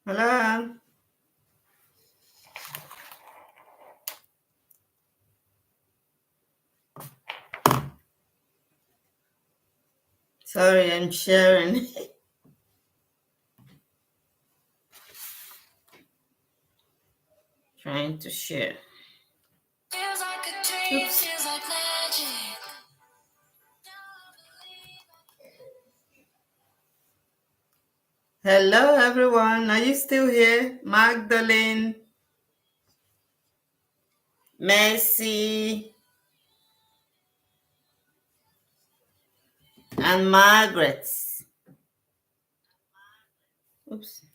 Hello. Sorry, I'm sharing. Trying to share. Feels like a dream, feels like magic. Hello, everyone. Are you still here? Magdalene, Mercy, and Margaret. Oops.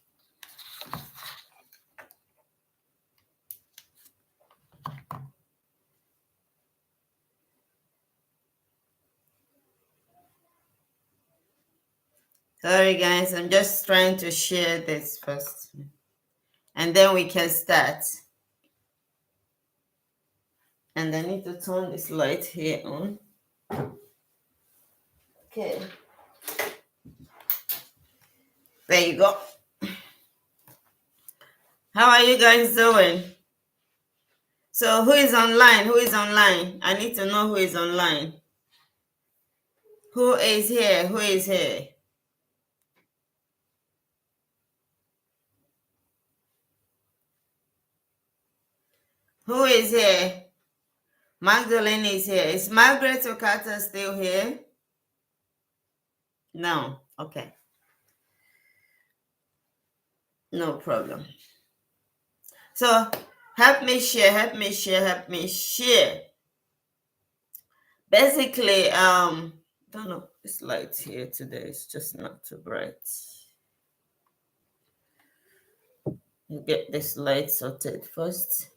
Sorry, guys. I'm just trying to share this first. And then we can start. And I need to turn this light here on. Okay. There you go. How are you guys doing? So who is online? Who is online? I need to know who is online. Who is here? Who is here? Who is here? Magdalene is here. Is Margaret Okata still here? No. Okay. No problem. So help me share, help me share, help me share. Basically, don't know, this light here today is just not too bright. You get this light sorted first.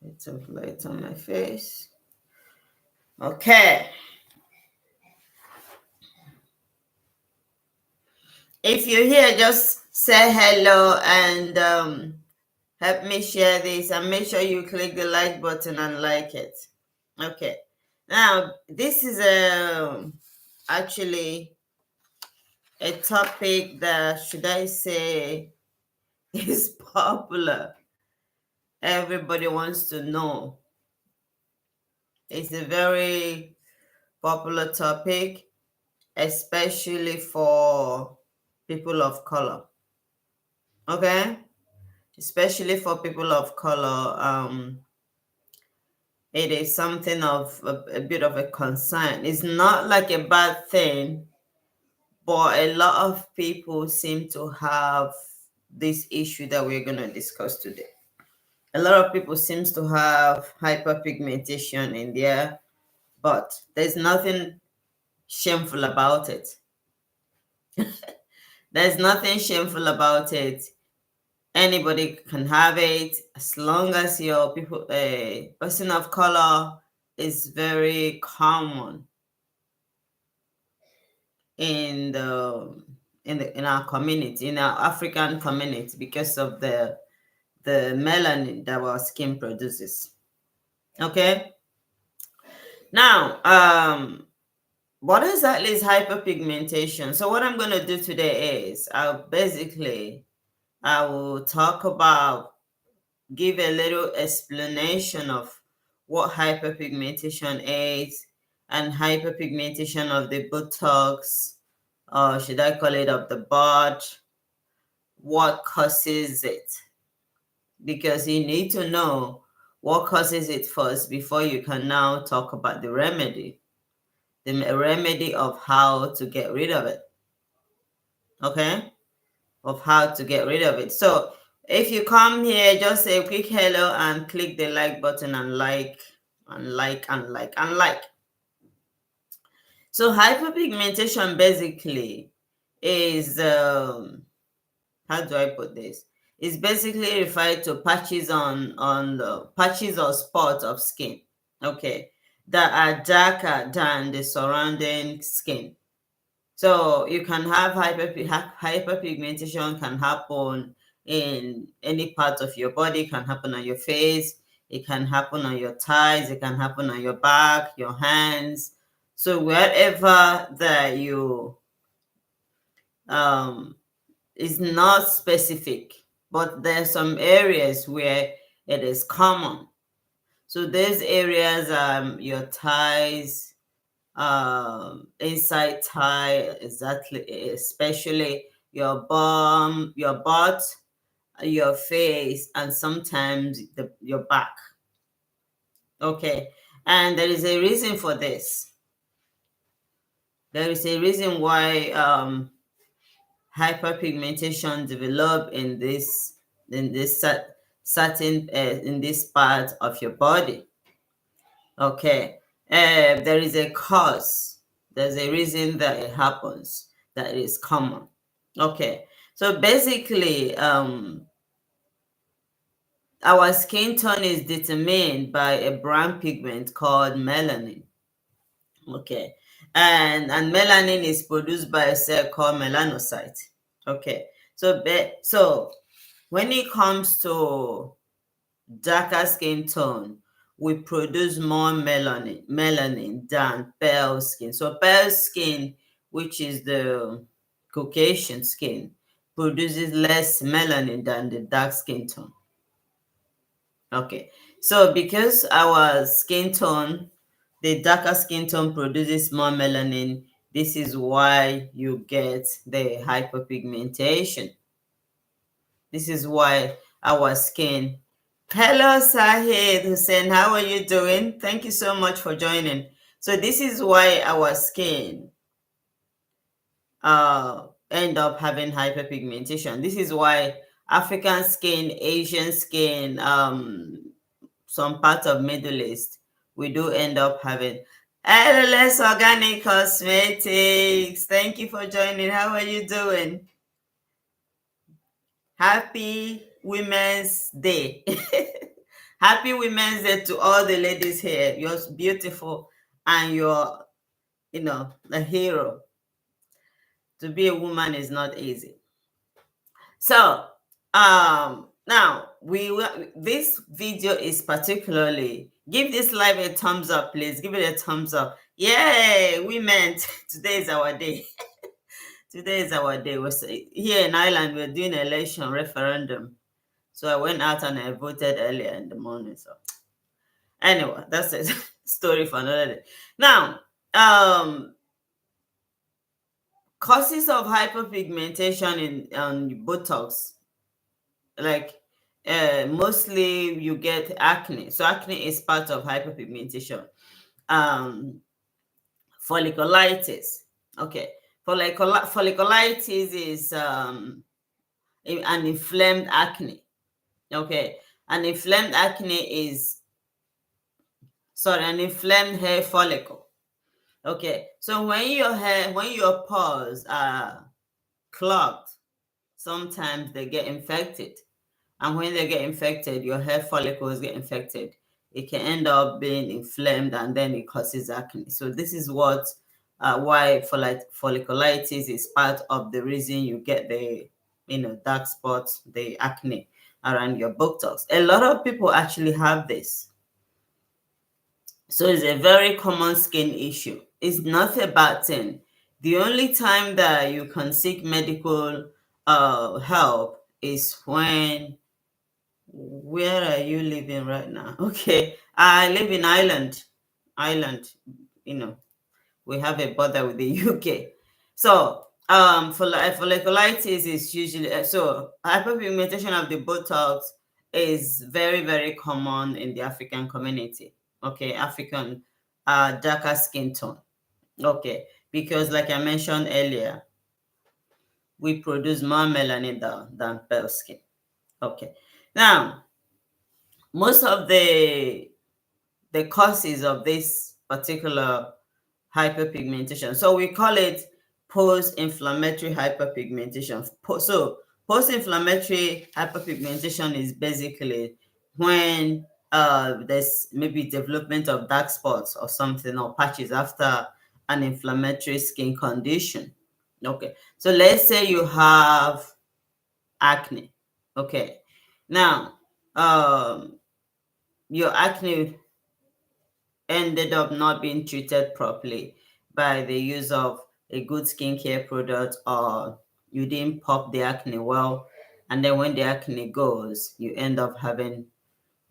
Bit of light on my face. Okay. If you're here, just say hello and help me share this, and make sure you click the like button and like it. Okay. Now, this is actually a topic that, should I say, is popular. Everybody wants to know. It's a very popular topic, especially for people of color. Okay? Especially for people of color, it is something of a bit of a concern. It's not like a bad thing, but a lot of people seem to have this issue that we're going to discuss today. A lot of people seems to have hyperpigmentation in there, but there's nothing shameful about it. There's nothing shameful about it. Anybody can have it as long as you're a person of color. Is very common in our community, in our African community, because of the melanin that our skin produces. Okay. Now, what exactly is hyperpigmentation? So what I'm going to do today is I will talk about, give a little explanation of what hyperpigmentation is, and hyperpigmentation of the buttocks, or should I call it of the butt, what causes it, because you need to know what causes it first before you can now talk about the remedy of how to get rid of it. Okay, of how to get rid of it. So if you come here, just say a quick hello and click the like button and like and like and like and like. So hyperpigmentation basically is how do I put this? It's basically referred to patches on the patches or spots of skin, okay, that are darker than the surrounding skin. So you can have hyperpigmentation can happen in any part of your body. It can happen on your face. It can happen on your thighs. It can happen on your back, your hands. So wherever that Um, it's not specific, but there are some areas where it is common. So these areas, your thighs, inside thigh, exactly, especially your bum, your butt, your face, and sometimes your back. Okay, and there is a reason for this. There is a reason why hyperpigmentation develop in this certain in this part of your body. Okay, there is a cause. There's a reason that it happens that is common. Okay, so basically, our skin tone is determined by a brown pigment called melanin. Okay, and melanin is produced by a cell called melanocyte. Okay, so when it comes to darker skin tone, we produce more melanin than pale skin. So pale skin, which is the Caucasian skin, produces less melanin than the dark skin tone. Okay, so because our skin tone, the darker skin tone produces more melanin, this is why you get the hyperpigmentation. This is why our skin. Hello, Sahid Hussein. How are you doing? Thank you so much for joining. So this is why our skin end up having hyperpigmentation. This is why African skin, Asian skin, some part of Middle East, we do end up having LLS Organic Cosmetics. Thank you for joining. How are you doing? Happy Women's Day. Happy Women's Day to all the ladies here. You're beautiful and you're, a hero. To be a woman is not easy. So, now this video is particularly, give this live a thumbs up, please. Give it a thumbs up. Yay, women! Today is our day. Today is our day. Here in Ireland, we're doing election referendum. So I went out and I voted earlier in the morning. So anyway, that's a story for another day. Now, causes of hyperpigmentation in buttocks, like mostly you get acne. So acne is part of hyperpigmentation. Um, Folliculitis. Okay, folliculitis is an inflamed acne. Okay, an inflamed acne is an inflamed hair follicle. Okay, so when your pores are clogged, sometimes they get infected. And when they get infected, your hair follicles get infected. It can end up being inflamed and then it causes acne. So this is why folliculitis is part of the reason you get the dark spots, the acne around your buttocks. A lot of people actually have this. So it's a very common skin issue. It's not a bad thing. The only time that you can seek medical help is when, where are you living right now? Okay, I live in Ireland. Ireland, we have a border with the UK. So folliculitis is usually so hyperpigmentation of the buttocks is very, very common in the African community. Okay, African darker skin tone. Okay, because like I mentioned earlier, we produce more melanin than pale skin. Okay, now most of the causes of this particular hyperpigmentation. So we call it post-inflammatory hyperpigmentation. So post-inflammatory hyperpigmentation is basically when there's maybe development of dark spots or something or patches after an inflammatory skin condition. Okay, so let's say you have acne. Okay, now your acne ended up not being treated properly by the use of a good skincare product or you didn't pop the acne well, and then when the acne goes, you end up having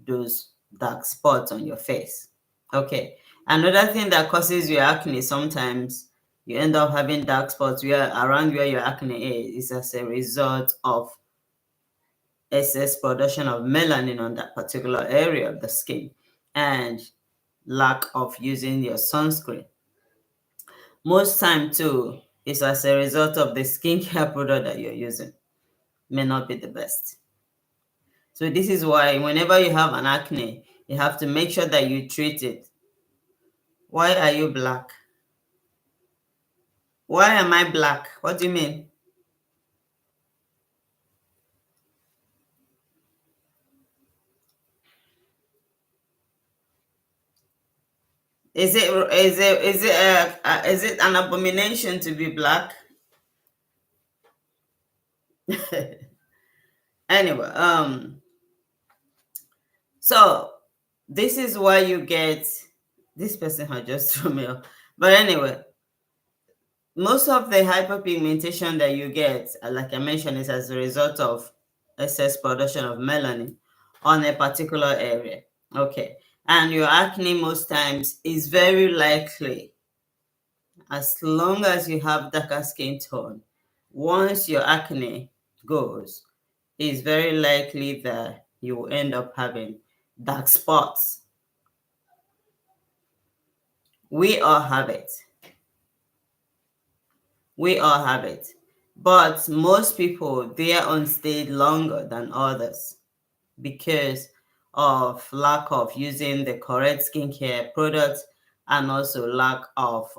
those dark spots on your face. Okay. Another thing that causes your acne, sometimes you end up having dark spots where around where your acne is as a result of excess production of melanin on that particular area of the skin and lack of using your sunscreen. Most time too is as a result of the skincare product that you're using may not be the best. So this is why whenever you have an acne, you have to make sure that you treat it. Why are you black? Why am I black? What do you mean? Is it an abomination to be black? Anyway, so this is why you get this person had just threw me off. But anyway, most of the hyperpigmentation that you get, like I mentioned, is as a result of excess production of melanin on a particular area. Okay. And your acne most times is very likely, as long as you have darker skin tone, once your acne goes, it's very likely that you will end up having dark spots. We all have it. We all have it. But most people, they are on stage longer than others because of lack of using the correct skincare products and also lack of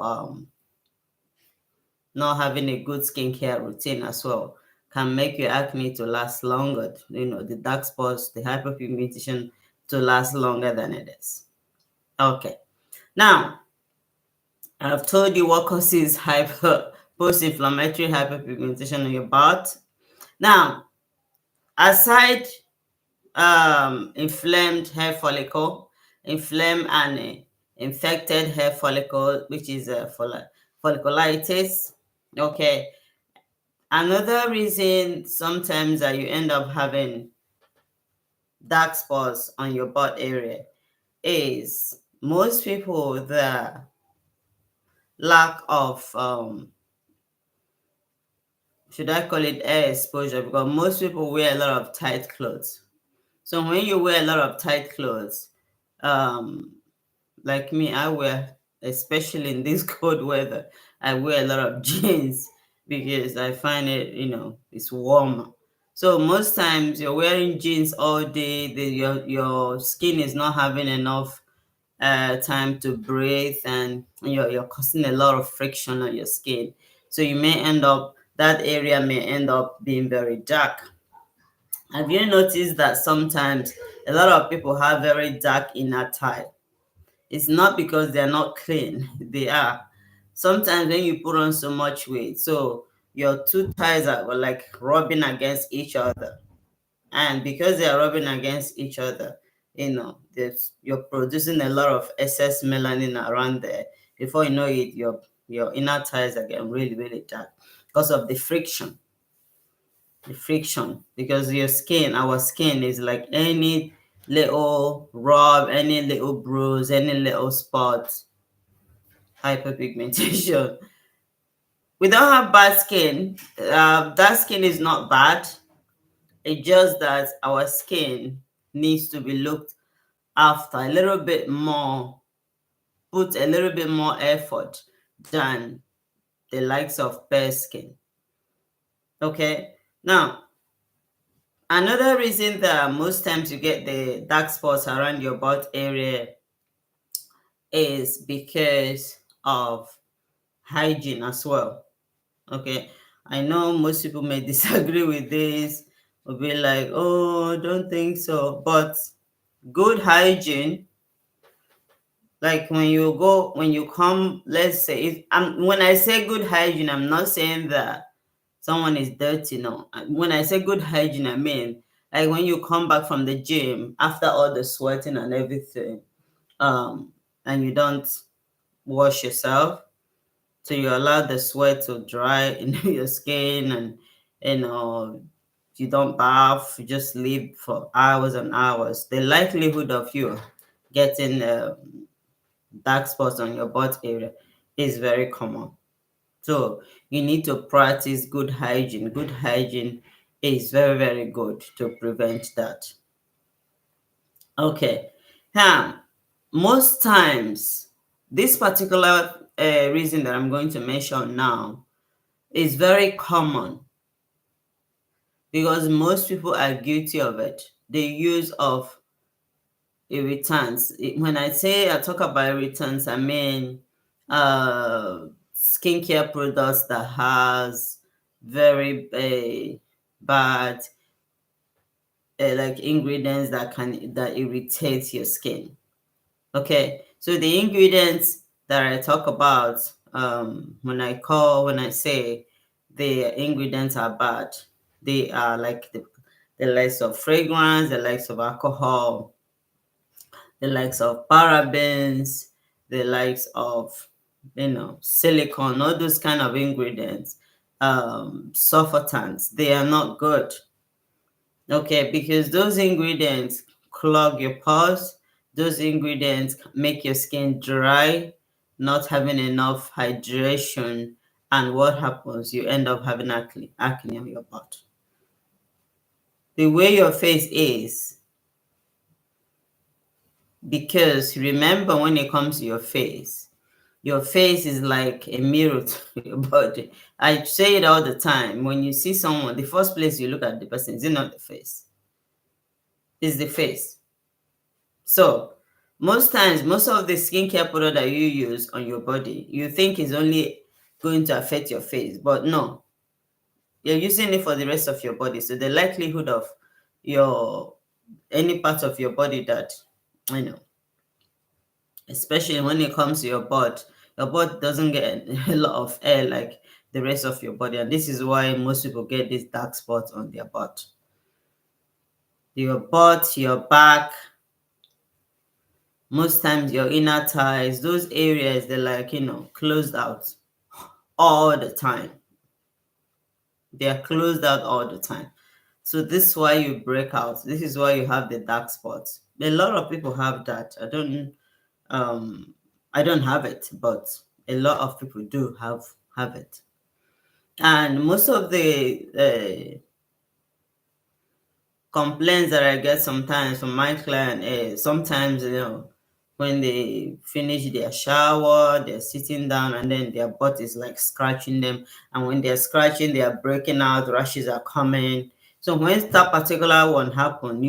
not having a good skincare routine as well can make your acne to last longer, the dark spots, the hyperpigmentation to last longer than it is. Okay. Now, I've told you what causes post-inflammatory hyperpigmentation on your butt. Now, aside inflamed hair follicle, inflamed and infected hair follicle, which is folliculitis. Okay. Another reason sometimes that you end up having dark spots on your butt area is most people the lack of should I call it air exposure, because most people wear a lot of tight clothes. So when you wear a lot of tight clothes, um, like me, I wear, especially in this cold weather, I wear a lot of jeans because I find it, it's warmer. So most times you're wearing jeans all day, your skin is not having enough time to breathe, and you're causing a lot of friction on your skin. So you may end up, that area may end up being very dark. Have you noticed that sometimes a lot of people have very dark inner thigh? It's not because they're not clean, they are. Sometimes when you put on so much weight, so your two thighs are like rubbing against each other. And because they are rubbing against each other, you're producing a lot of excess melanin around there. Before you know it, your inner thighs are getting really, really dark because of the friction, because our skin is like any little rub, any little bruise, any little spot, hyperpigmentation. We don't have bad skin. That skin is not bad. It's just that our skin needs to be looked after a little bit more, put a little bit more effort than the likes of bare skin. Okay. Now, another reason that most times you get the dark spots around your butt area is because of hygiene as well. Okay. I know most people may disagree with this, will be like, oh, don't think so. But good hygiene, like when you come, let's say, when I say good hygiene, I'm not saying that someone is dirty. No. When I say good hygiene, I mean like when you come back from the gym after all the sweating and everything, um, and you don't wash yourself, so you allow the sweat to dry in your skin, and you know, you don't bath, you just sleep for hours and hours, the likelihood of you getting dark spots on your butt area is very common. So you need to practice good hygiene. Good hygiene is very, very good to prevent that. Okay. Most times, this particular reason that I'm going to mention now is very common because most people are guilty of it. The use of irritants. When I say I talk about irritants, I mean skincare products that has very bad like ingredients that irritate your skin. Okay, so the ingredients that I talk about when I say the ingredients are bad, they are like the likes of fragrance, the likes of alcohol, the likes of parabens, the likes of silicone, all those kind of ingredients, surfactants. They are not good. Okay, because those ingredients clog your pores. Those ingredients make your skin dry, not having enough hydration, and what happens? You end up having acne on your butt. The way your face is, because remember when it comes to your face is like a mirror to your body. I say it all the time. When you see someone, the first place you look at the person is not the face. It's the face. So most times, most of the skincare product that you use on your body, you think is only going to affect your face, but no, you're using it for the rest of your body. So the likelihood of your any part of your body that I know, especially when it comes to your butt doesn't get a lot of air like the rest of your body, and this is why most people get these dark spots on their butt. Your butt, your back, most times your inner thighs, those areas they're like, closed out all the time. They're closed out all the time. So this is why you break out. This is why you have the dark spots. A lot of people have that. Um I don't have it, but a lot of people do have it. And most of the complaints that I get sometimes from my client is sometimes, when they finish their shower, they're sitting down and then their butt is like scratching them. And when they're scratching, they are breaking out, rashes are coming. So when that particular one happen,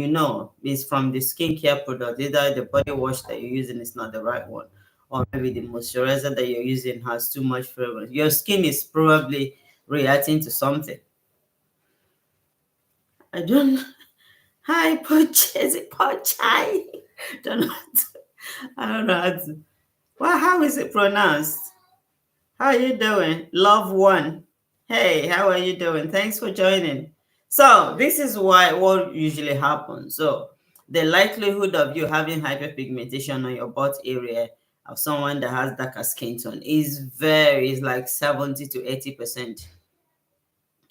it's from the skincare product. Either the body wash that you're using is not the right one, or maybe the moisturizer that you're using has too much fragrance. Your skin is probably reacting to something. I don't Hi, Pochai. Don't know how to, I don't know how to. Well, how is it pronounced? How are you doing? Love one. Hey, how are you doing? Thanks for joining. So this is what usually happens. So the likelihood of you having hyperpigmentation on your butt area of someone that has darker skin tone is like 70 to 80%.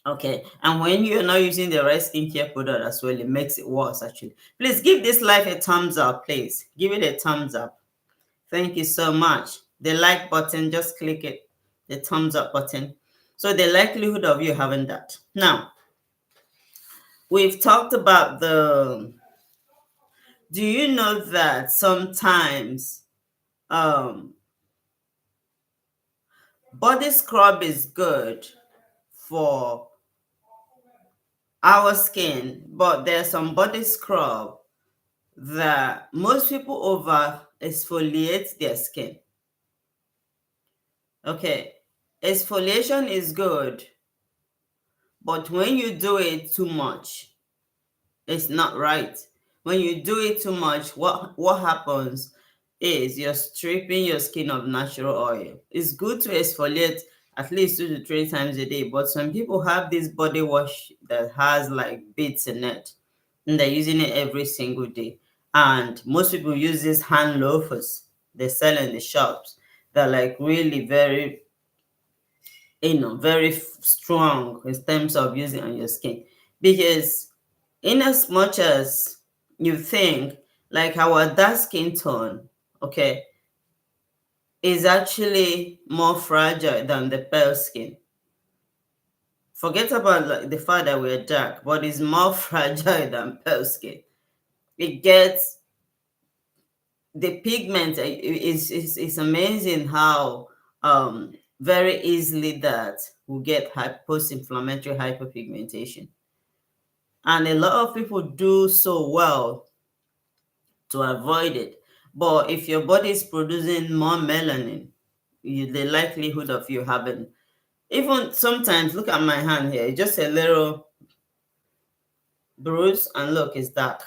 Okay, and when you're not using the right skincare product as well, it makes it worse actually. Please give this live a thumbs up, please. Give it a thumbs up. Thank you so much. The like button, just click it, the thumbs up button. So the likelihood of you having that. Now, we've talked about do you know that sometimes um body scrub is good for our skin, but there's some body scrub that most people over exfoliate their skin. Okay, exfoliation is good, but when you do it too much, it's not right. When you do it too much, what happens is you're stripping your skin of natural oil. It's good to exfoliate at least 2 to 3 times a day, but some people have this body wash that has like bits in it, and they're using it every single day. And most people use these hand loafers they sell in the shops. They're like really very very strong in terms of using on your skin. Because in as much as you think like our dark skin tone, okay, is actually more fragile than the pale skin. Forget about like the fact that we're dark, but it's more fragile than pale skin. It gets the pigment is amazing how very easily that will get post-inflammatory hyperpigmentation, and a lot of people do so well to avoid it. But if your body is producing more melanin, the likelihood of you having, even sometimes, look at my hand here, just a little bruise, and look, it's dark.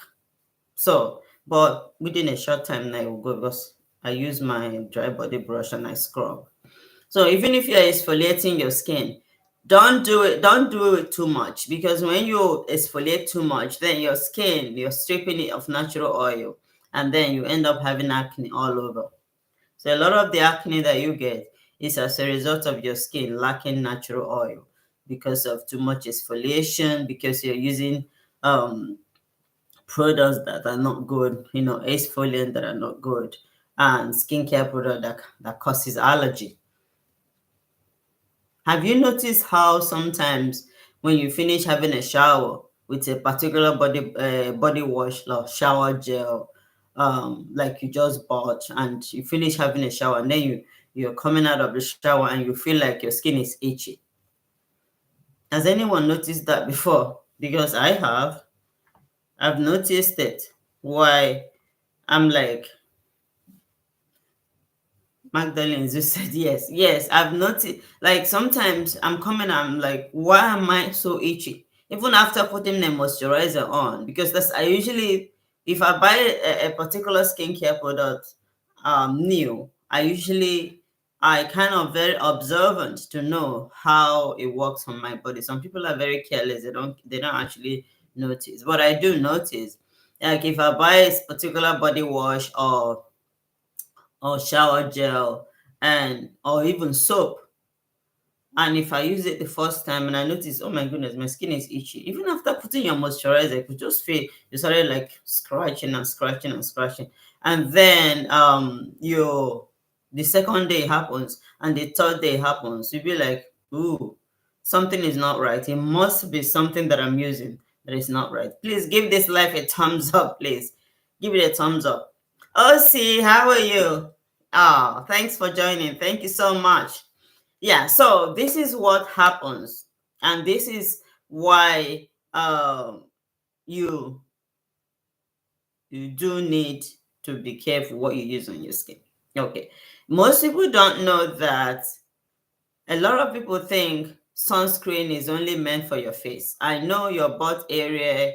So, but within a short time now it will go because I use my dry body brush and I scrub. So even if you're exfoliating your skin, don't do it too much, because when you exfoliate too much, then your skin, you're stripping it of natural oil, and then you end up having acne all over. So a lot of the acne that you get is as a result of your skin lacking natural oil because of too much exfoliation, because you're using um products that are not good, exfoliant that are not good, and skincare product that causes allergy. Have you noticed how sometimes when you finish having a shower with a particular body wash or shower gel, like you just bought, and you finish having a shower, and then you're coming out of the shower and you feel like your skin is itchy? Has anyone noticed that before? Because I have. I've noticed it. Why? I'm like, Magdalene just said yes. Yes, I've noticed. Like sometimes I'm coming, I'm like, why am I so itchy? Even after putting the moisturizer on, because that's I usually, if I buy a particular skincare product, new, I kind of very observant to know how it works on my body. Some people are very careless; they don't actually notice, but I do notice. Like if I buy a particular body wash or shower gel and or even soap, and if I use it the first time and I notice, oh my goodness, my skin is itchy, even after putting your moisturizer, you could just feel you started like scratching and scratching and scratching. And then the second day happens and the third day happens, you'll be like, ooh, something is not right. It must be something that I'm using that is not right. Please give this life a thumbs up, please. Give it a thumbs up. Oh, see, how are you? Oh, thanks for joining. Thank you so much. Yeah, so this is what happens, and this is why you you do need to be careful what you use on your skin. Okay, most people don't know that. A lot of people think sunscreen is only meant for your face. I know your butt area,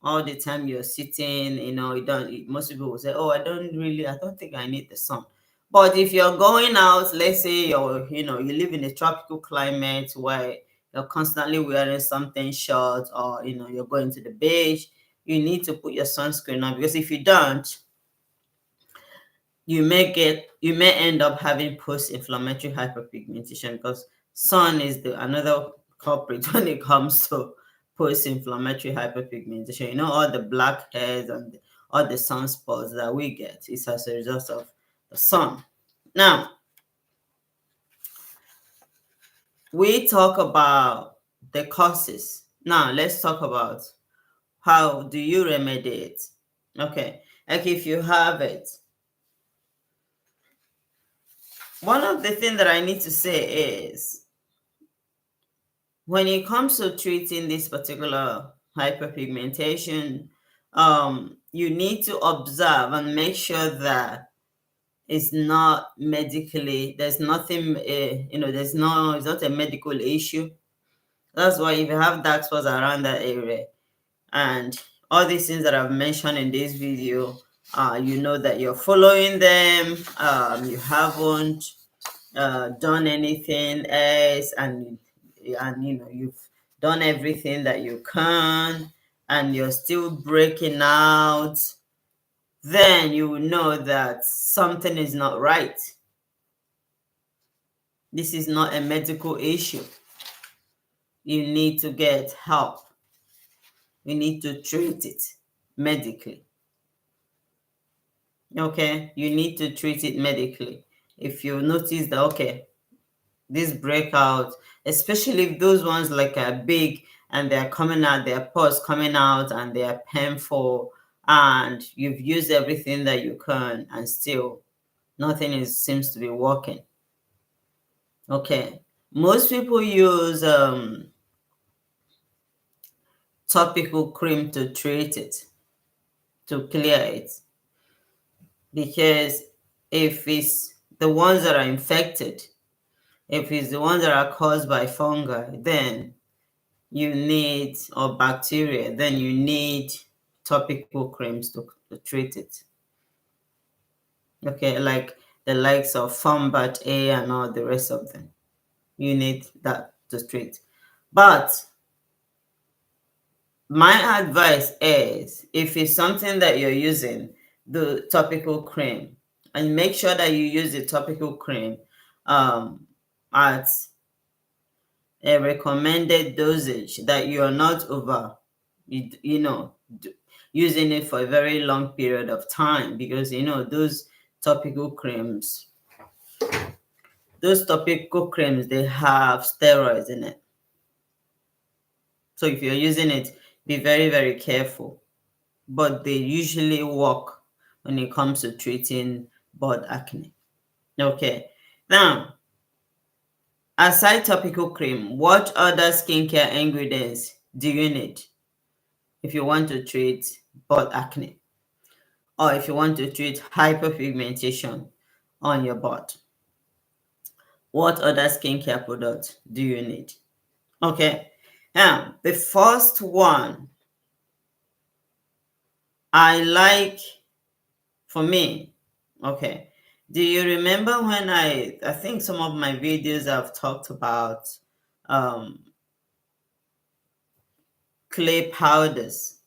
all the time you're sitting, you don't, most people will say, oh, I don't think I need the sun. But if you're going out, let's say you live in a tropical climate where you're constantly wearing something short, or you're going to the beach, you need to put your sunscreen on, because if you don't, you may end up having post-inflammatory hyperpigmentation, because sun is the another culprit when it comes to post-inflammatory hyperpigmentation. All the black hairs and all the sunspots that we get is as a result of the sun. Now, we talk about the causes. Now let's talk about how do you remedy it. Okay, like if you have it, one of the things that I need to say is, when it comes to treating this particular hyperpigmentation, you need to observe and make sure that it's not medically, there's nothing, it's not a medical issue. That's why if you have dark spots around that area and all these things that I've mentioned in this video, you know that you're following them, you haven't done anything else, and you've done everything that you can, and you're still breaking out, then you will know that something is not right. This is not a medical issue. You need to get help. You need to treat it medically. Okay? You need to treat it medically. If you notice that, okay, this breakout, especially if those ones like are big and they're coming out, their pores coming out and they are painful, and you've used everything that you can and still nothing seems to be working. Okay. Most people use topical cream to treat it, to clear it. Because if it's the ones that are infected, if it's the ones that are caused by fungi, then you need, or bacteria, then you need topical creams to treat it. Okay, like the likes of Fombat A and all the rest of them. You need that to treat. But my advice is, if it's something that you're using, the topical cream, and make sure that you use the topical cream at a recommended dosage, that you are not over, using it for a very long period of time, because those topical creams, they have steroids in it. So if you're using it, be very, very careful. But they usually work when it comes to treating bud acne. Okay. Now, aside topical cream, what other skincare ingredients do you need if you want to treat bud acne, or if you want to treat hyperpigmentation on your bud? What other skincare products do you need? Okay. Now, the first one I like, for me, okay. Do you remember when I think some of my videos I've talked about um, clay powders?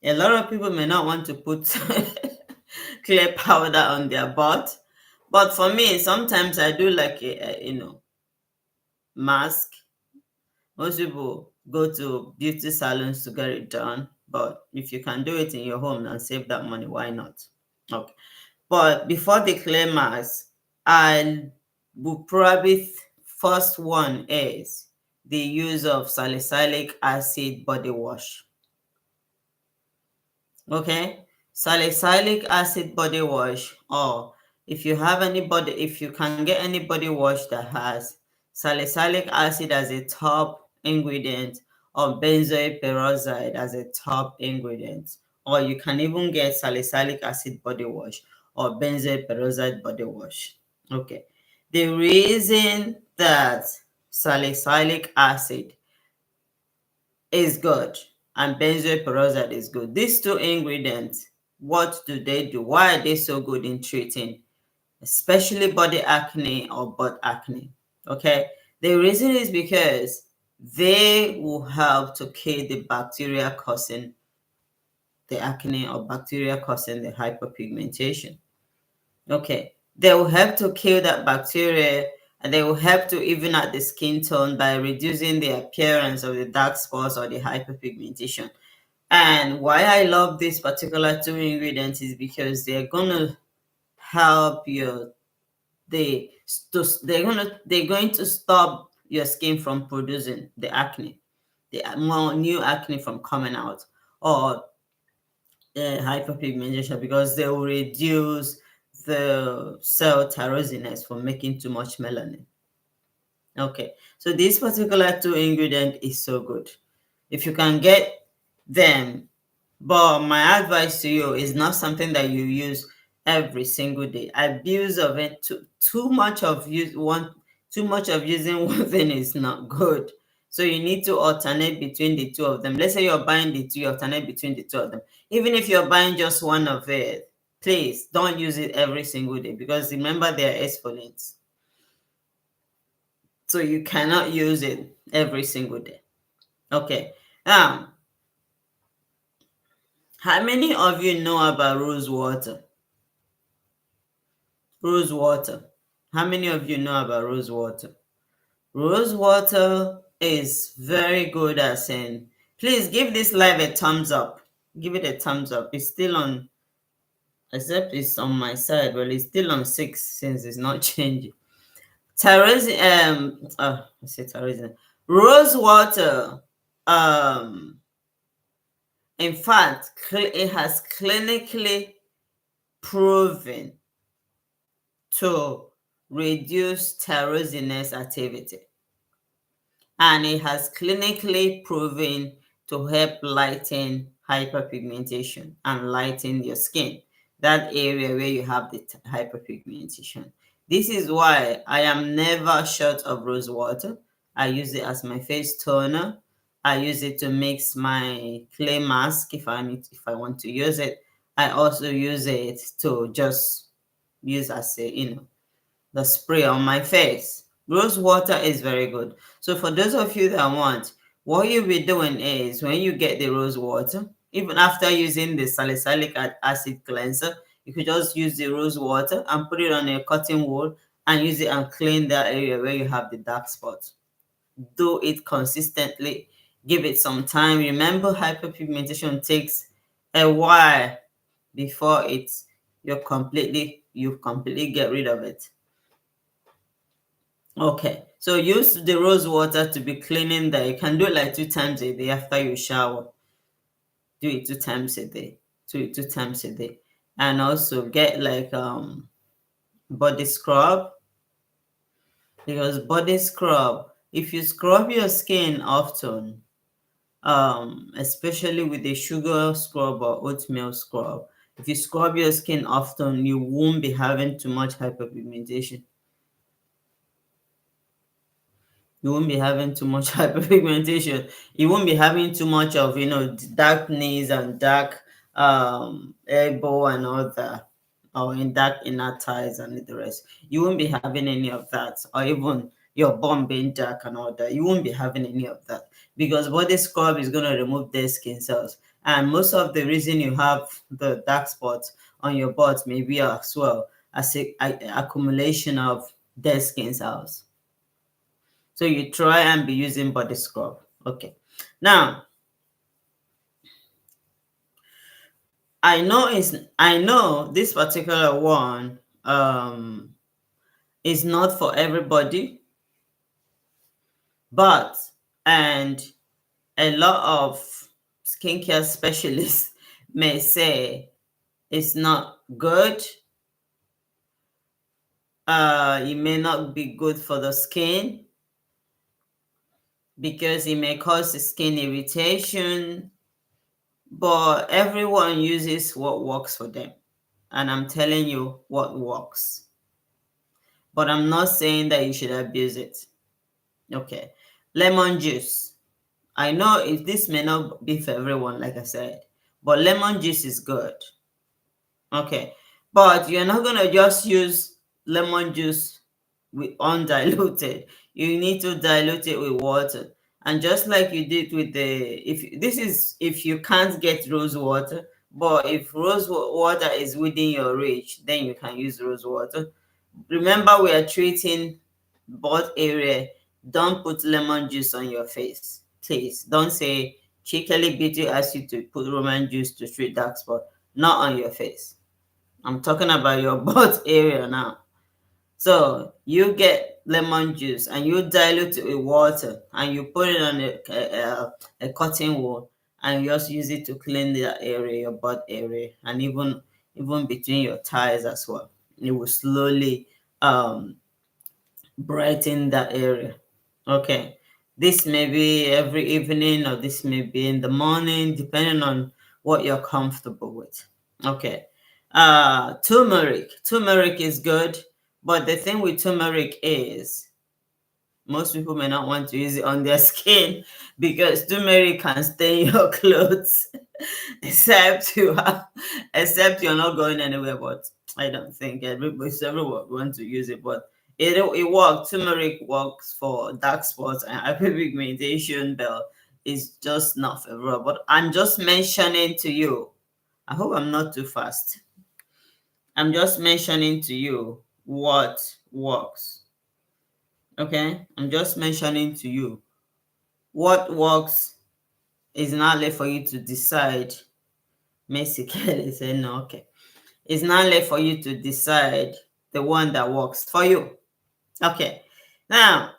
A lot of people may not want to put clay powder on their butt, but for me, sometimes I do like a mask. Most people go to beauty salons to get it done, but if you can do it in your home and save that money, why not? Okay. But before the clay mask, I would probably first one is the use of salicylic acid body wash. Okay, salicylic acid body wash, or if you can get any body wash that has salicylic acid as a top ingredient, or benzoyl peroxide as a top ingredient, or you can even get salicylic acid body wash or benzoyl peroxide body wash. Okay, the reason that salicylic acid is good and benzoyl peroxide is good, these two ingredients, what do they do? Why are they so good in treating especially body acne or butt acne? Okay, the reason is because they will help to kill the bacteria causing the acne or bacteria causing the hyperpigmentation. Okay, they will help to kill that bacteria, and they will help to even out the skin tone by reducing the appearance of the dark spots or the hyperpigmentation. And why I love these particular two ingredients is because they're gonna help you. They're going to stop your skin from producing the acne, the more new acne from coming out, or hyperpigmentation, because they will reduce the cell tyrosinase from making too much melanin. Okay, so this particular two ingredient is so good. If you can get them, but my advice to you is not something that you use every single day. Abuse of it, too much of using one thing is not good. So you need to alternate between the two of them. Let's say you're buying the two, you alternate between the two of them. Even if you're buying just one of it, please don't use it every single day, because remember they are exfoliants. So you cannot use it every single day. Okay. How many of you know about rose water? Rose water. How many of you know about rose water? Rose water is very good as in. Please give this live a thumbs up. Give it a thumbs up. It's still on, except it's on my side. Well, it's still on 6 since it's not changing. Terrorism. I say terrorism. Rose water. Um, in fact, it has clinically proven to reduce terrosiness activity, and it has clinically proven to help lighten hyperpigmentation and lighten your skin, that area where you have the hyperpigmentation. This is why I am never short of rose water. I use it as my face toner. I use it to mix my clay mask if I want to use it. I also use it to just use as a, the spray on my face. Rose water is very good. So for those of you that want, what you'll be doing is when you get the rose water, even after using the salicylic acid cleanser, you could just use the rose water and put it on a cotton wool and use it and clean that area where you have the dark spots. Do it consistently. Give it some time. Remember, hyperpigmentation takes a while before you completely get rid of it. Okay, so use the rose water to be cleaning that. You can do it like 2 times a day after you shower. Do it 2 times a day. Do it 2 times a day. And also get like body scrub. Because body scrub, if you scrub your skin often, especially with a sugar scrub or oatmeal scrub, if you scrub your skin often, you won't be having too much hyperpigmentation. You won't be having too much hyperpigmentation. You won't be having too much of dark knees and dark elbow and all that, or in dark inner thighs and the rest. You won't be having any of that, or even your bum being dark and all that. You won't be having any of that because body scrub is going to remove dead skin cells. And most of the reason you have the dark spots on your butt may be as well as a accumulation of dead skin cells. So you try and be using body scrub. Okay. Now, I know this particular one is not for everybody, but and a lot of skincare specialists may say it's not good. It may not be good for the skin because it may cause skin irritation, but everyone uses what works for them. And I'm telling you what works. But I'm not saying that you should abuse it. Okay. Lemon juice. I know if this may not be for everyone, like I said, but lemon juice is good. Okay. But you're not going to just use lemon juice with undiluted. You need to dilute it with water. And just like you did with if you can't get rose water, but if water is within your reach, then you can use rose water. Remember, we are treating both area. Don't put lemon juice on your face, please. Don't say Chikeli Beauty asked you to put lemon juice to treat dark spot. Not on your face. I'm talking about your butt area now. So you get lemon juice and you dilute it with water and you put it on a cotton wool and you just use it to clean that area, your butt area, and even between your thighs as well. It will slowly brighten that area. Okay. This may be every evening or this may be in the morning, depending on what you're comfortable with. Okay. Turmeric. Turmeric is good, but the thing with turmeric is most people may not want to use it on their skin because turmeric can stain your clothes. except you're not going anywhere. But I don't think everyone wants to use it, but it works. Turmeric works for dark spots and hyperpigmentation, but it's just not favorable. But I'm just mentioning to you, I hope I'm not too fast. I'm just mentioning to you what works. Okay, I'm just mentioning to you what works. Is not left for you to decide. Messi Kelly said no. Okay, it's not left for you to decide the one that works for you. Okay, now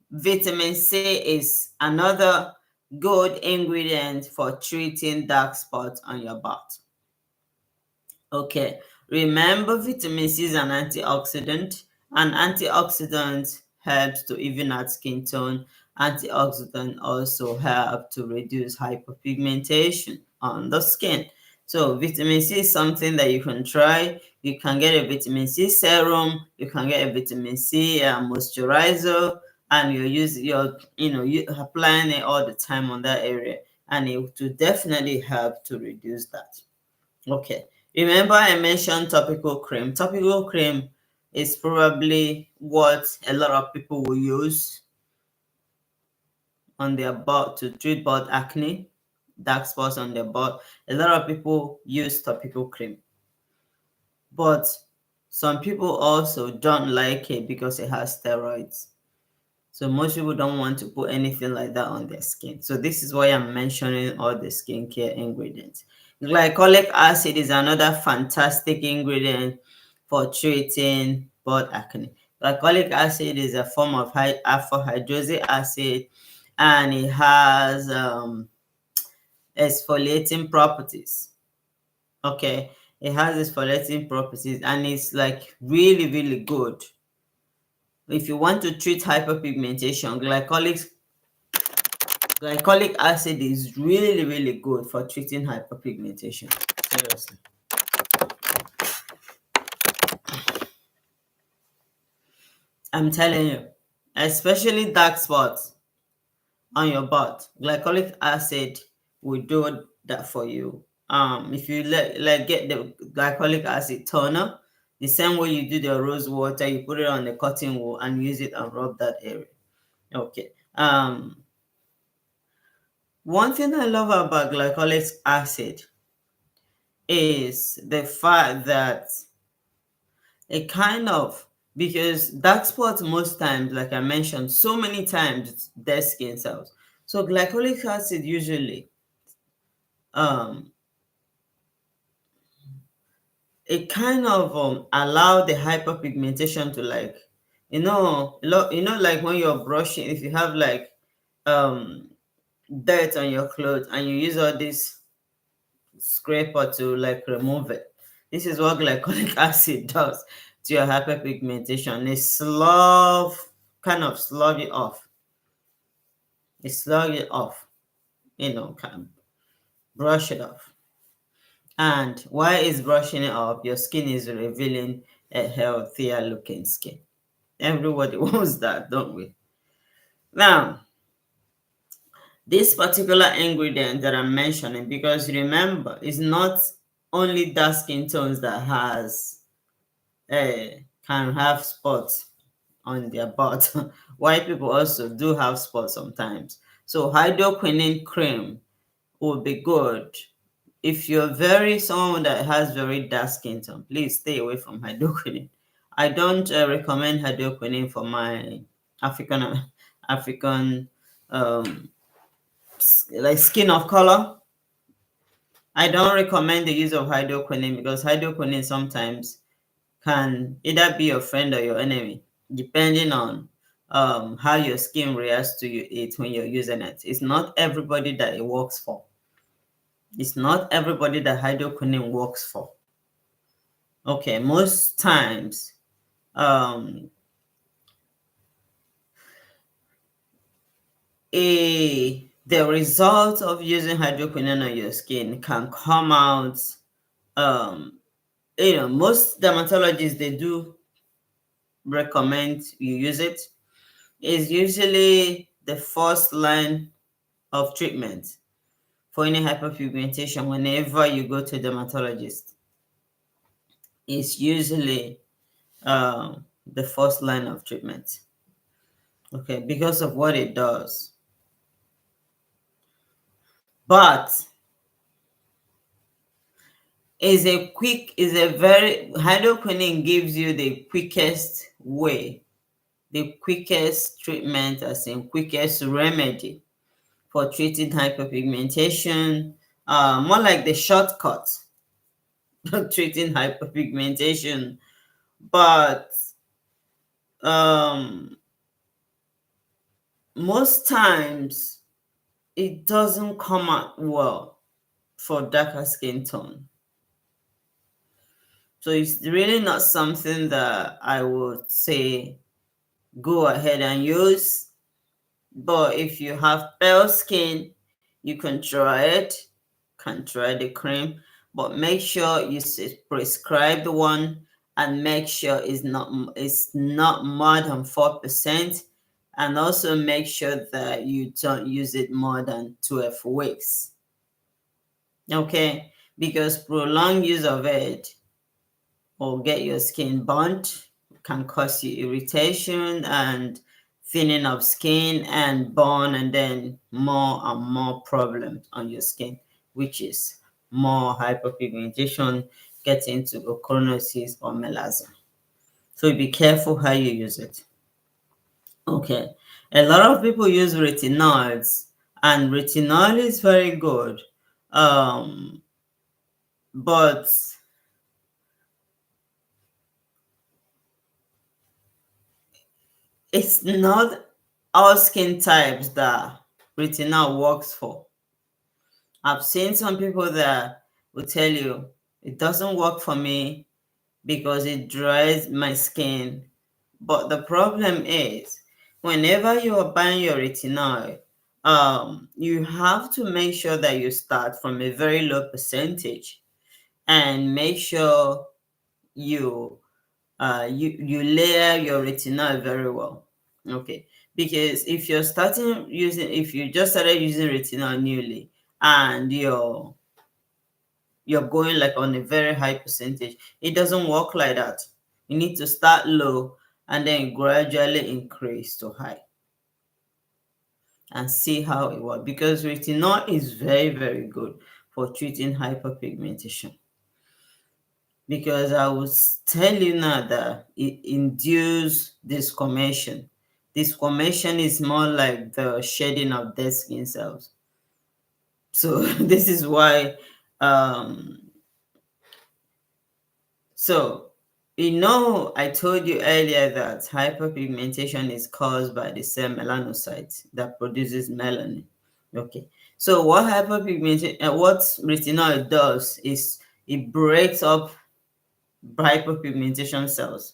vitamin C is another good ingredient for treating dark spots on your butt. Okay, remember vitamin C is an antioxidant. An antioxidant helps to even out skin tone. Antioxidant also help to reduce hyperpigmentation on the skin. So vitamin C is something that you can try. You can get a vitamin C serum. You can get a vitamin C moisturizer, and you applying it all the time on that area, and it will definitely help to reduce that. Okay. Remember I mentioned topical cream. Topical cream is probably what a lot of people will use on their butt to treat butt acne, dark spots on their butt. A lot of people use topical cream. But some people also don't like it because it has steroids. So most people don't want to put anything like that on their skin. So this is why I'm mentioning all the skincare ingredients. Glycolic acid is another fantastic ingredient for treating butt acne. Glycolic acid is a form of alpha hydroxy acid, and it has exfoliating properties. Okay, it has exfoliating properties, and it's like really, really good. If you want to treat hyperpigmentation, glycolic acid is really, really good for treating hyperpigmentation. Seriously. I'm telling you, especially dark spots on your butt, glycolic acid will do that for you. If you get the glycolic acid toner, the same way you do the rose water, you put it on the cotton wool and use it and rub that area. Okay. One thing I love about glycolic acid is the fact that it kind of, because dark spots most times, like I mentioned so many times, it's dead skin cells. So glycolic acid usually um it kind of allow the hyperpigmentation to, like, like when you're brushing, if you have like um dirt on your clothes and you use all this scraper to like remove it. This is what glycolic acid does to your hyperpigmentation. It kind of slug it off. It slug it off, kind of brush it off. And while it's brushing it off, your skin is revealing a healthier looking skin. Everybody wants that, don't we? Now, this particular ingredient that I'm mentioning, because remember, it's not only dark skin tones that can have spots on their butt. White people also do have spots sometimes. So hydroquinone cream would be good. If you're someone that has very dark skin tone, please stay away from hydroquinone. I don't recommend hydroquinone for my African African um, like skin of color. I don't recommend the use of hydroquinone because hydroquinone sometimes can either be your friend or your enemy, depending on how your skin reacts to it when you're using it. It's not everybody that it works for. It's not everybody that hydroquinone works for. Okay, most times, um, the result of using hydroquinone on your skin can come out. Um, most dermatologists, they do recommend you use it. It's usually the first line of treatment for any hyperpigmentation whenever you go to a dermatologist. It's usually the first line of treatment. Okay, because of what it does. But is a very hydroquinone gives you the quickest way, the quickest treatment, as in quickest remedy for treating hyperpigmentation. More like the shortcut of treating hyperpigmentation, but um, most times it doesn't come out well for darker skin tone. So it's really not something that I would say go ahead and use. But if you have pale skin, you can try it. Can try the cream, but make sure you prescribe the one, and make sure it's not more than 4%, and also make sure that you don't use it more than 12 weeks. Okay, because prolonged use of it or get your skin burnt, can cause you irritation and thinning of skin and burn, and then more and more problems on your skin, which is more hyperpigmentation, getting into ochronosis or melasma. So be careful how you use it. Okay, a lot of people use retinoids, and retinol is very good, but it's not all skin types that retinol works for. I've seen some people that will tell you it doesn't work for me because it dries my skin. But the problem is, whenever you are buying your retinol, you have to make sure that you start from a very low percentage, and make sure you you layer your retinol very well. Okay, because if you just started using retinol newly, and you're going like on a very high percentage, it doesn't work like that. You need to start low and then gradually increase to high, and see how it works, because retinol is very, very good for treating hyperpigmentation. Because I will tell you now that it induces discoloration. Discoloration is more like the shedding of dead skin cells. So this is why, um, so I told you earlier that hyperpigmentation is caused by the cell melanocytes that produces melanin. Okay. So what retinol does is it breaks up hyperpigmentation cells.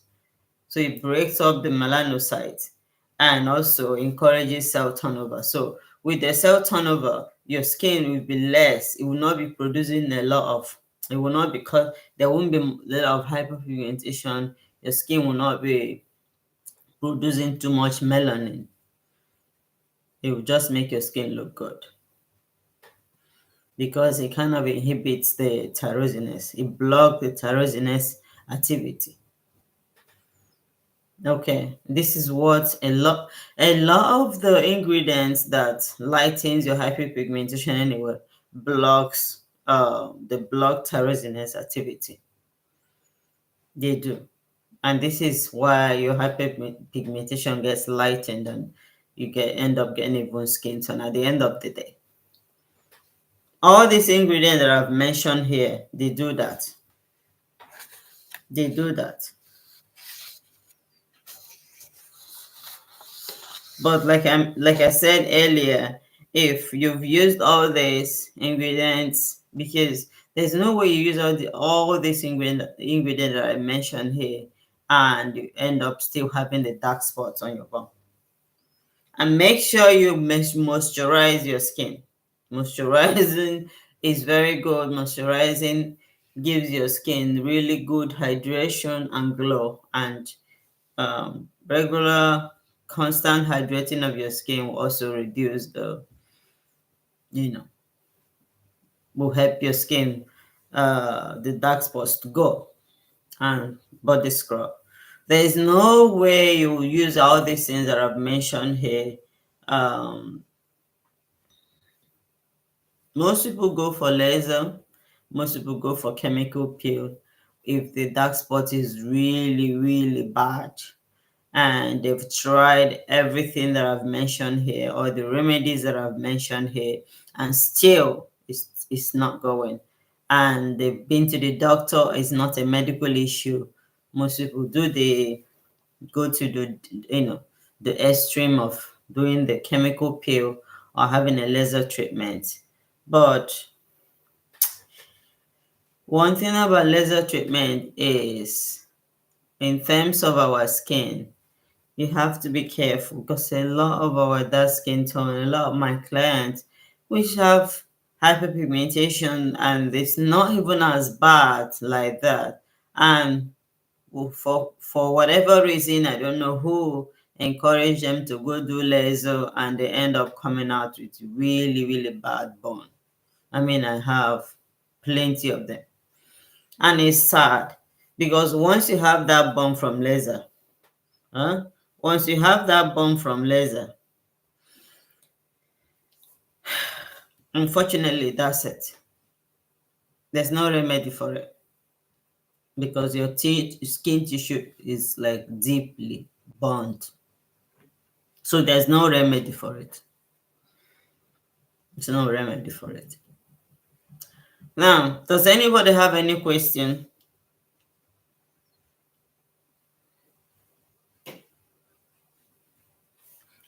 So it breaks up the melanocytes and also encourages cell turnover. So with the cell turnover, your skin will be less. It will not be producing a lot of, it will not, because there won't be a lot of hyperpigmentation. Your skin will not be producing too much melanin. It will just make your skin look good, because it kind of inhibits the tyrosinase. It blocks the tyrosinase activity. Okay, this is what a lot of the ingredients that lightens your hyperpigmentation anyway blocks the block tyrosinase activity. They do. And this is why your hyperpigmentation gets lightened, and you end up getting even skin tone at the end of the day. All these ingredients that I've mentioned here, they do that. They do that. But like I said earlier, if you've used all these ingredients, because there's no way you use all these ingredients that I mentioned here, and you end up still having the dark spots on your bone. And make sure you moisturize your skin. Moisturizing is very good. Moisturizing gives your skin really good hydration and glow, and regular constant hydrating of your skin will also reduce you know will help your skin, the dark spots to go. And body scrub, there is no way you will use all these things that I've mentioned here. um Most people go for laser, Most people go for chemical peel if the dark spot is really, really bad and they've tried everything that I've mentioned here or the remedies that I've mentioned here, and still it's not going. And they've been to the doctor, it's not a medical issue. Most people do they go to the extreme of doing the chemical peel or having a laser treatment. But one thing about laser treatment is, in terms of our skin, you have to be careful because a lot of our dark skin tone, a lot of my clients, which have hyperpigmentation, and it's not even as bad like that. And for whatever reason, I don't know who encouraged them to go do laser, and they end up coming out with really, really bad bone. I mean, I have plenty of them. And it's sad because once you have that bump from laser, huh? Once you have that bump from laser, unfortunately, that's it. There's no remedy for it because your skin tissue is like deeply burnt. So there's no remedy for it. There's no remedy for it. Now, does anybody have any question?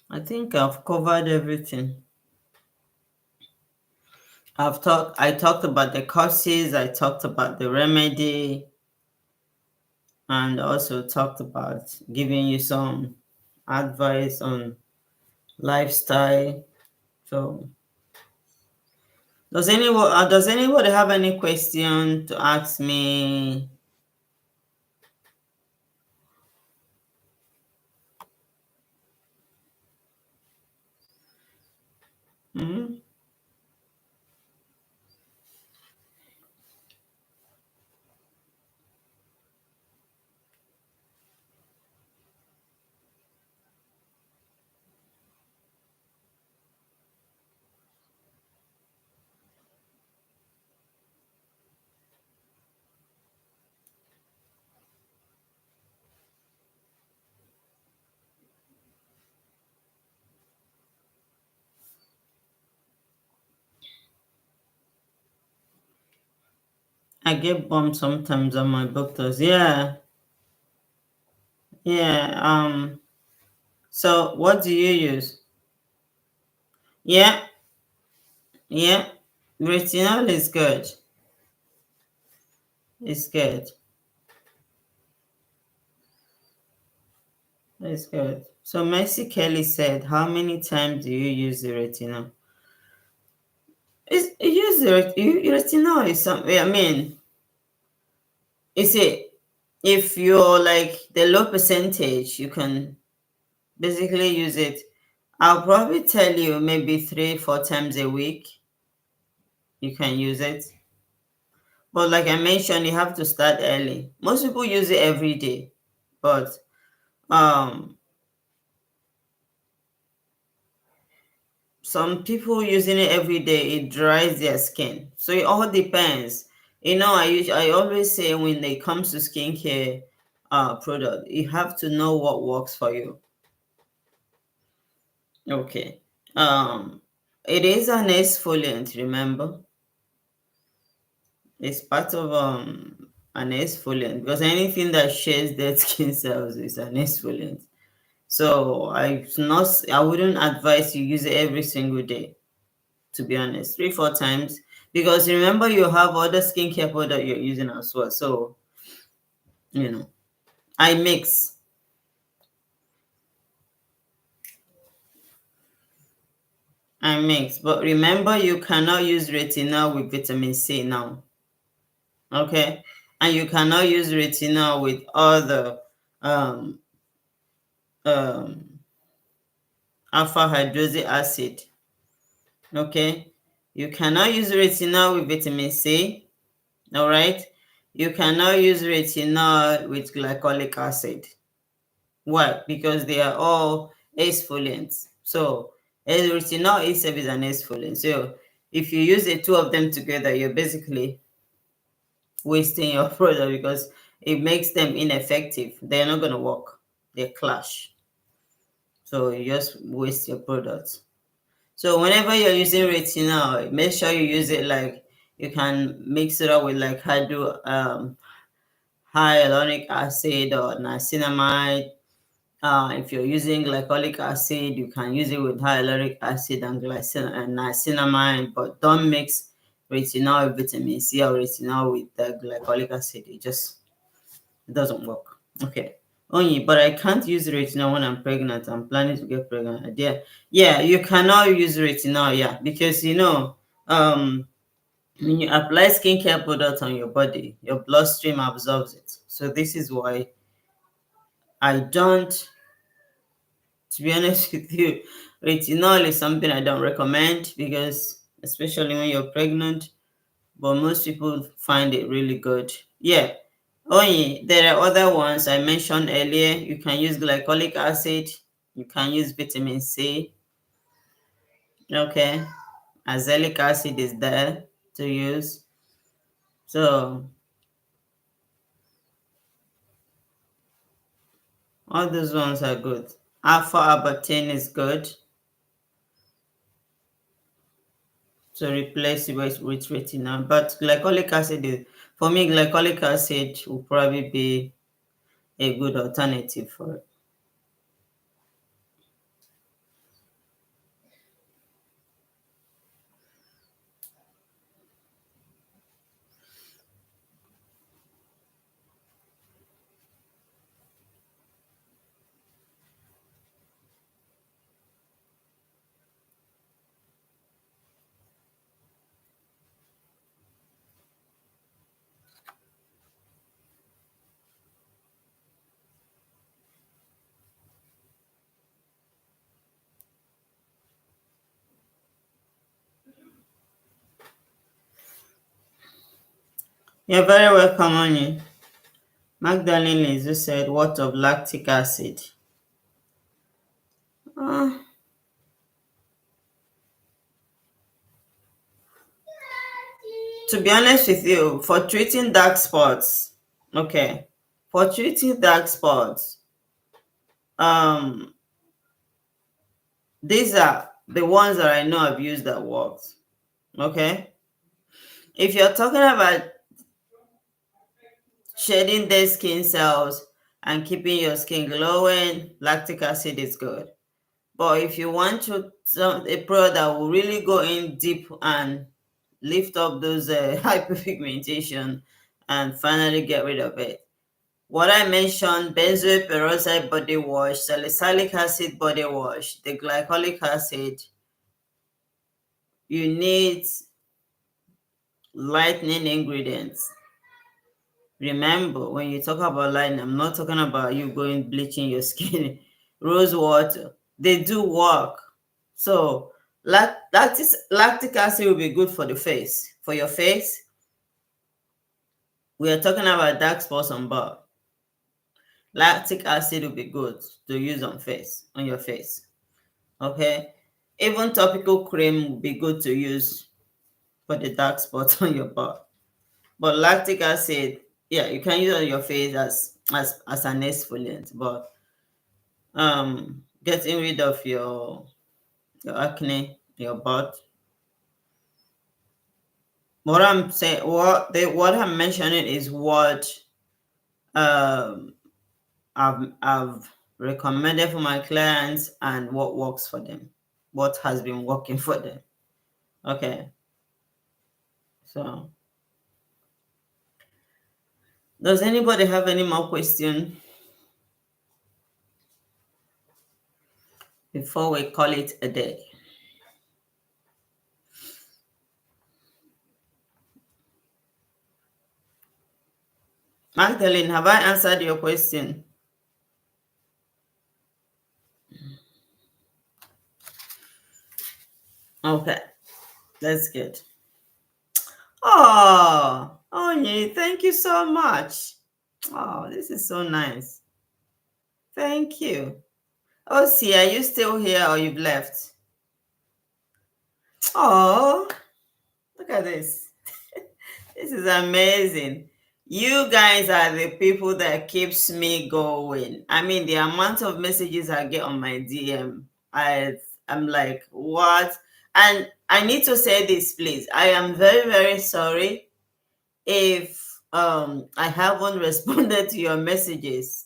I think I've covered everything. I talked about the causes, I talked about the remedy, and also talked about giving you some advice on lifestyle. So, does anybody have any question to ask me? Mhm. I get bumped sometimes on my buttocks. Yeah, yeah. So what do you use? Yeah, yeah. Retinol is good. It's good. It's good. So Mercy Kelly said, "How many times do you use the retinol?" Use retinol is something. I mean, is it if you're like the low percentage, you can basically use it. I'll probably tell you maybe 3, 4 times a week you can use it. But like I mentioned, you have to start early. Most people use it every day, but um some people using it every day, it dries their skin. So it all depends. I always say when it comes to skincare product, you have to know what works for you. Okay. It is an exfoliant, remember? It's part of an exfoliant because anything that sheds dead skin cells is an exfoliant. So I wouldn't advise you use it every single day, to be honest. 3, 4 times. Because remember you have other skincare product you're using as well. So, you know, I mix. I mix. But remember you cannot use retinol with vitamin C now. Okay? And you cannot use retinol with other um um alpha hydroxy acid. Okay? You cannot use retinol with vitamin C. All right? You cannot use retinol with glycolic acid. Why? Because they are all exfoliants. So retinol itself is an exfoliant. So if you use the two of them together, you're basically wasting your product because it makes them ineffective. They're not going to work. They clash. So you just waste your product. So whenever you're using retinol, make sure you use it like you can mix it up with like hyaluronic acid or niacinamide. If you're using glycolic acid, you can use it with hyaluronic acid and niacinamide, but don't mix retinol with vitamin C or retinol with the glycolic acid. It doesn't work. Okay. Only, but I can't use retinol when I'm pregnant. I'm planning to get pregnant. Yeah, you cannot use retinol, yeah, because when you apply skincare product on your body, your bloodstream absorbs it. So this is why I don't, to be honest with you, retinol is something I don't recommend because, especially when you're pregnant, but most people find it really good. Yeah. Only there are other ones I mentioned earlier. You can use glycolic acid, you can use vitamin C. Okay. Azelaic acid is there to use. So all those ones are good. Alpha arbutin is good to replace it with retinol. But glycolic acid is, for me, glycolic acid will probably be a good alternative for it. You're very welcome, Oni. Magdalene Lizu said, what of lactic acid? Uh, to be honest with you, for treating dark spots, okay, for treating dark spots, um, these are the ones that I know I've used that worked. Okay, if you're talking about shedding dead skin cells and keeping your skin glowing, lactic acid is good. But if you want a product that will really go in deep and lift up those hyperpigmentation and finally get rid of it, what I mentioned, benzoyl peroxide body wash, salicylic acid body wash, the glycolic acid, you need lightening ingredients. Remember, when you talk about lightening, I'm not talking about you going bleaching your skin. Rose water, they do work. So lactic acid will be good for the face. For your face, we are talking about dark spots on bar. Lactic acid will be good to use on your face. Okay. Even topical cream will be good to use for the dark spots on your bar. But lactic acid, yeah, you can use it on your face as an exfoliant, but getting rid of your acne, your butt. What I'm mentioning is what um I've recommended for my clients and what works for them, what has been working for them. Okay, so does anybody have any more question before we call it a day? Magdalene, have I answered your question? Okay, that's good. Oh, Onye, thank you so much. Oh, this is so nice. Thank you. Oh, see, are you still here or you've left? Oh, look at this. This is amazing. You guys are the people that keeps me going. I mean, the amount of messages I get on my DM, I'm like, what? And I need to say this, please. I am very, very sorry if I haven't responded to your messages.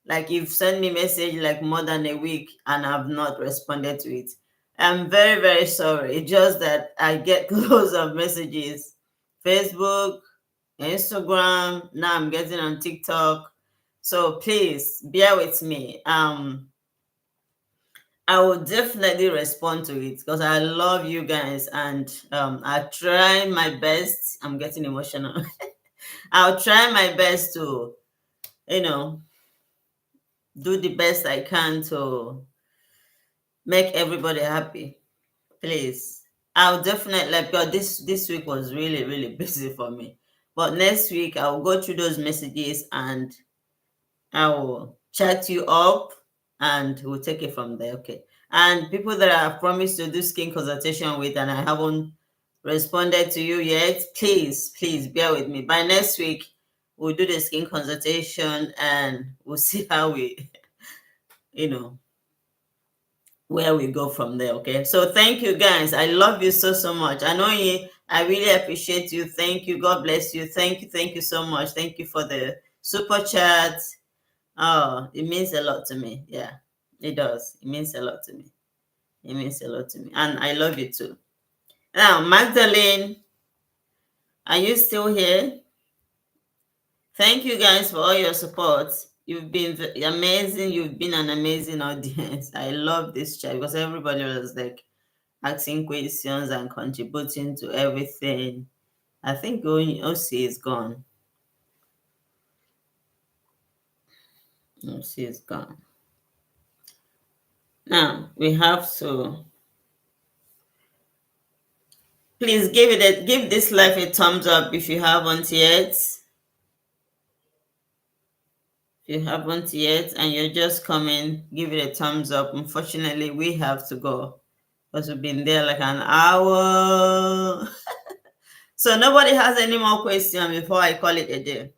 Like you've sent me message like more than a week and I've not responded to it. I'm very, very sorry. It's just that I get loads of messages. Facebook, Instagram, now I'm getting on TikTok. So please bear with me. I will definitely respond to it because I love you guys and I try my best. I'm getting emotional. I'll try my best to, you know, do the best I can to make everybody happy. Please. I'll definitely like God, this week was really, really busy for me. But next week I'll go through those messages and I will chat you up and we'll take it from there. Okay. And people that I have promised to do skin consultation with and I haven't responded to you yet, please bear with me. By next week, we'll do the skin consultation and we'll see how we, you know, where we go from there. Okay. So thank you guys. I love you so, so much. I know you, I really appreciate you. Thank you. God bless you. Thank you so much. Thank you for the super chat. Oh, it means a lot to me. Yeah, it does. It means a lot to me. It means a lot to me. And I love you too. Now, Magdalene, are you still here? Thank you guys for all your support. You've been amazing. You've been an amazing audience. I love this chat because everybody was like asking questions and contributing to everything. I think OC is gone. OC is gone. Now we have to please give this live a thumbs up if you haven't yet. If you haven't yet and you're just coming, give it a thumbs up. Unfortunately, we have to go because we've been there like an hour. So nobody has any more questions before I call it a day.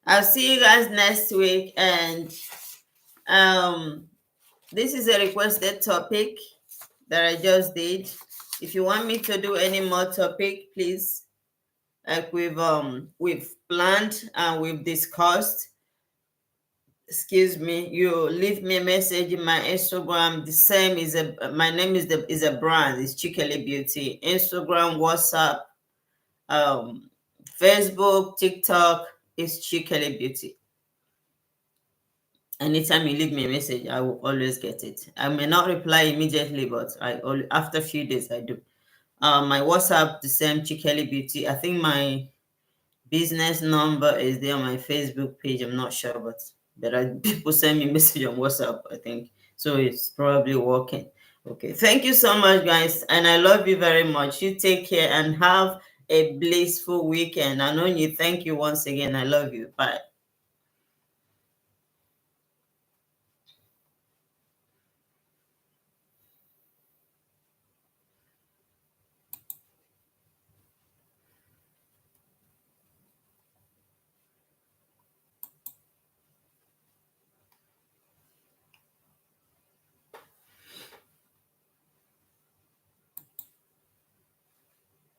I'll see you guys next week. And this is a requested topic that I just did. If you want me to do any more topic, please, like we've planned and we've discussed, excuse me, you leave me a message in my Instagram. The same is my name is a brand. It's Chikele Beauty. Instagram, WhatsApp, um, Facebook, TikTok is Chikele Beauty. Anytime you leave me a message, I will always get it. I may not reply immediately, but after a few days I do. My WhatsApp, the same Chikele Beauty. I think my business number is there on my Facebook page. I'm not sure, but people send me message on WhatsApp, I think. So it's probably working. Okay. Thank you so much, guys. And I love you very much. You take care and have a blissful weekend. And on you, thank you once again. I love you. Bye.